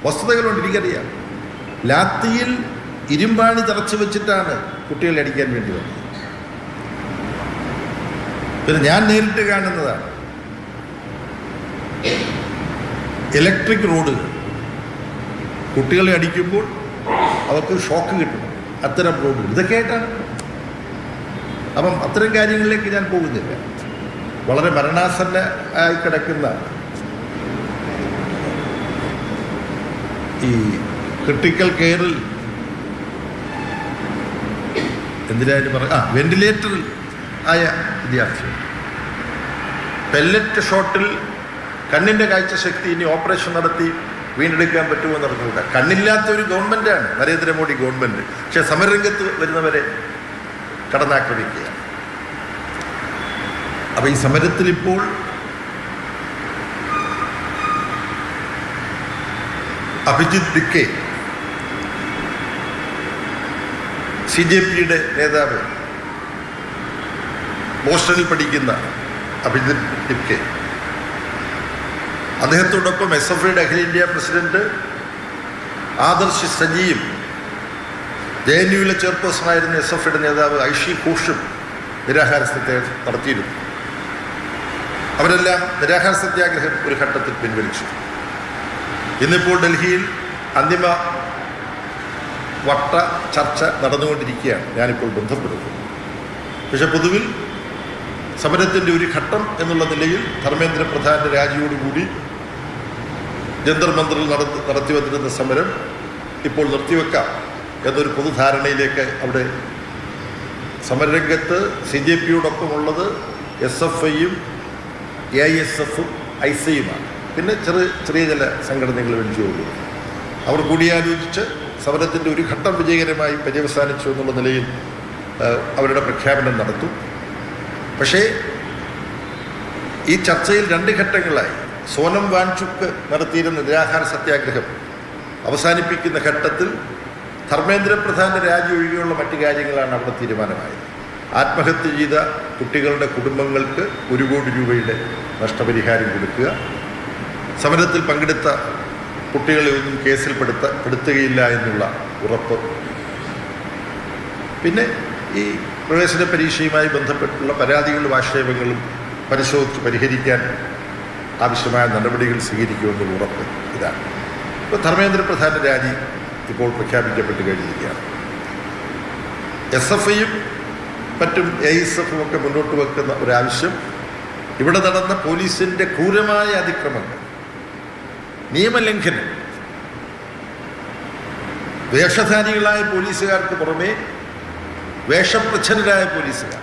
വസ്തുതകളുണ്ട്, എനിക്കറിയാം. ലാത്തിയിൽ ഇരുമ്പാണി തറച്ചു വെച്ചിട്ടാണ് കുട്ടികളെ അടിക്കാൻ വേണ്ടി വന്നത്. പിന്നെ ഞാൻ നേരിട്ട് കാണുന്നതാണ് ഇലക്ട്രിക് റോഡുകൾ. കുട്ടികളെ അടിക്കുമ്പോൾ അവർക്ക് ഷോക്ക് കിട്ടും. അത്തരം റോഡുകൾ ഇതൊക്കെയായിട്ടാണ്. അപ്പം അത്തരം കാര്യങ്ങളിലേക്ക് ഞാൻ പോകുന്നില്ല. വളരെ മരണാസന്ന ആയി കിടക്കുന്ന ഈ ക്രിട്ടിക്കൽ കെയറിൽ എന്തിനായാലും വെന്റിലേറ്ററിൽ ആയ വിദ്യാർത്ഥി പെല്ലറ്റ് ഷോട്ടിൽ കണ്ണിൻ്റെ കാഴ്ചശക്തി ഇനി ഓപ്പറേഷൻ നടത്തി വീണ്ടെടുക്കാൻ പറ്റുമോ നടന്നുകൂടാ. കണ്ണില്ലാത്ത ഒരു ഗവൺമെൻറ്റാണ് നരേന്ദ്രമോദി ഗവൺമെൻറ്. പക്ഷെ സമരരംഗത്ത് വരുന്നവരെ കടന്നാക്രമിക്കുക. അപ്പം ഈ സമരത്തിലിപ്പോൾ അഭിജിത് ദിക്കെ CJPയുടെ നേതാവ്, ബോസ്റ്റണിൽ പഠിക്കുന്ന അഭിജിത് ദിക്കെ, അദ്ദേഹത്തോടൊപ്പം SFIയുടെ അഖിലേന്ത്യാ പ്രസിഡന്റ് ആദർശ് സജിയും JNUവിലെ ചെയർപേഴ്സണായിരുന്ന SFIയുടെ നേതാവ് ഐഷി ഘോഷും നിരാഹാര സത്യാഗ്രഹം നടത്തിയിരുന്നു. അവരെല്ലാം നിരാഹാര സത്യാഗ്രഹം ഒരു ഘട്ടത്തിൽ പിൻവലിച്ചു. ഇന്നിപ്പോൾ ഡൽഹിയിൽ അന്തിമ വട്ട ചർച്ച നടന്നുകൊണ്ടിരിക്കുകയാണ്. ഞാനിപ്പോൾ ബന്ധപ്പെടുന്നു. പക്ഷെ പൊതുവിൽ സമരത്തിൻ്റെ ഒരു ഘട്ടം എന്നുള്ള നിലയിൽ ധർമ്മേന്ദ്ര പ്രധാൻ്റെ രാജിയോടുകൂടി ജന്തർ മന്ദറിൽ നടത്തി വന്നിരുന്ന സമരം ഇപ്പോൾ നിർത്തിവെക്കാം എന്നൊരു പൊതുധാരണയിലേക്ക് അവിടെ സമരരംഗത്ത് CJPയോടൊപ്പമുള്ളത് SFIയും AISFും ISയുമാണ്. പിന്നെ ചെറിയ ചില സംഘടനകൾ വെഞ്ചുള്ളൂ. അവർ കൂടിയാലോചിച്ച് സമരത്തിൻ്റെ ഒരു ഘട്ടം വിജയകരമായി പര്യവസാനിച്ചു എന്നുള്ള നിലയിൽ അവരുടെ പ്രഖ്യാപനം നടത്തും. പക്ഷേ ഈ ചർച്ചയിൽ 2 ഘട്ടങ്ങളായി സോനം വാങ്ചുക്ക് നടത്തിയിരുന്ന നിരാഹാര സത്യാഗ്രഹം അവസാനിപ്പിക്കുന്ന ഘട്ടത്തിൽ ധർമ്മേന്ദ്ര പ്രധാൻ്റെ രാജി ഒഴികെയുള്ള മറ്റു കാര്യങ്ങളാണ് അവിടെ തീരുമാനമായത്. ആത്മഹത്യ ചെയ്ത കുട്ടികളുടെ കുടുംബങ്ങൾക്ക് 1 കോടി രൂപയുടെ നഷ്ടപരിഹാരം കൊടുക്കുക, സമരത്തിൽ പങ്കെടുത്ത കുട്ടികളെ ഒന്നും കേസിൽ പെടുത്തുകയില്ല എന്നുള്ള ഉറപ്പ്, പിന്നെ ഈ പ്രവേശന പരീക്ഷയുമായി ബന്ധപ്പെട്ടുള്ള പരാതികളും ആക്ഷേപങ്ങളും പരിശോധിച്ച് പരിഹരിക്കാൻ ആവശ്യമായ നടപടികൾ സ്വീകരിക്കുമെന്നുള്ള ഉറപ്പ്. ഇതാണ് ഇപ്പോൾ ധർമ്മേന്ദ്ര പ്രധാൻ്റെ രാജി ഇപ്പോൾ പ്രഖ്യാപിക്കപ്പെട്ട് കഴിഞ്ഞിരിക്കുകയാണ്. SFIയും മറ്റും AISFും ഒക്കെ മുന്നോട്ട് വെക്കുന്ന ഒരാവശ്യം, ഇവിടെ നടന്ന പോലീസിൻ്റെ ക്രൂരമായ അതിക്രമങ്ങൾ, നിയമലംഘനം, വേഷധാരികളായ പോലീസുകാർക്ക് പുറമെ വേഷപ്രച്ഛന്നരായ പോലീസുകാർ,